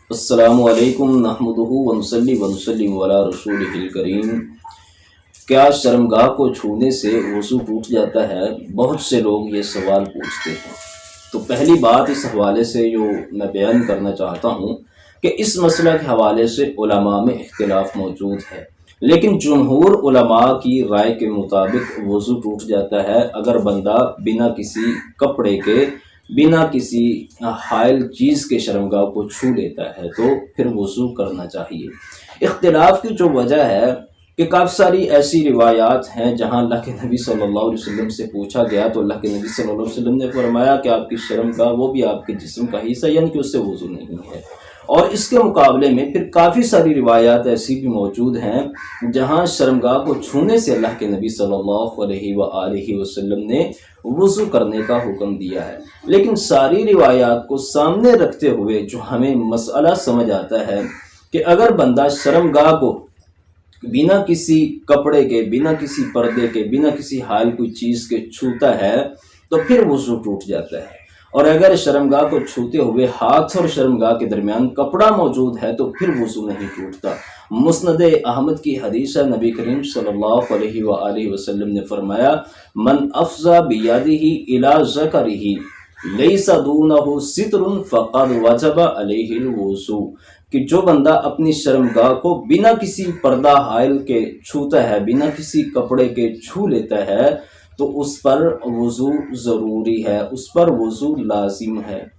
السلام علیکم نحمدہ ونصلی ونسلم علی رسولہ الکریم۔ کیا شرمگاہ کو چھونے سے وضو ٹوٹ جاتا ہے؟ بہت سے لوگ یہ سوال پوچھتے ہیں۔ تو پہلی بات اس حوالے سے جو میں بیان کرنا چاہتا ہوں کہ اس مسئلہ کے حوالے سے علماء میں اختلاف موجود ہے، لیکن جمہور علماء کی رائے کے مطابق وضو ٹوٹ جاتا ہے اگر بندہ بنا کسی کپڑے کے، بنا کسی حائل چیز کے شرمگاہ کو چھو لیتا ہے تو پھر وضو کرنا چاہیے۔ اختلاف کی جو وجہ ہے کہ کافی ساری ایسی روایات ہیں جہاں اللہ کے نبی صلی اللہ علیہ وسلم سے پوچھا گیا تو اللہ کے نبی صلی اللہ علیہ وسلم نے فرمایا کہ آپ کی شرمگاہ وہ بھی آپ کے جسم کا حصہ، یعنی کہ اس سے وضو نہیں ہے۔ اور اس کے مقابلے میں پھر کافی ساری روایات ایسی بھی موجود ہیں جہاں شرمگاہ کو چھونے سے اللہ کے نبی صلی اللہ علیہ وآلہ وسلم نے وضو کرنے کا حکم دیا ہے۔ لیکن ساری روایات کو سامنے رکھتے ہوئے جو ہمیں مسئلہ سمجھ آتا ہے کہ اگر بندہ شرمگاہ کو بنا کسی کپڑے کے، بنا کسی پردے کے، بنا کسی حائل کوئی چیز کے چھوتا ہے تو پھر وضو ٹوٹ جاتا ہے، اور اگر شرمگاہ کو چھوتے ہوئے ہاتھ اور شرمگاہ کے درمیان کپڑا موجود ہے تو پھر وضو نہیں ٹوٹتا۔ مسند احمد کی حدیث ہے، نبی کریم صلی اللہ علیہ وآلہ وسلم نے فرمایا من افضى بيده الى ذکرہ لیس دونہ ستر فقد وجب علیہ الوضوء، کہ جو بندہ اپنی شرمگاہ کو بنا کسی پردہ حائل کے چھوتا ہے، بنا کسی کپڑے کے چھو لیتا ہے تو اس پر وضو ضروری ہے، اس پر وضو لازم ہے۔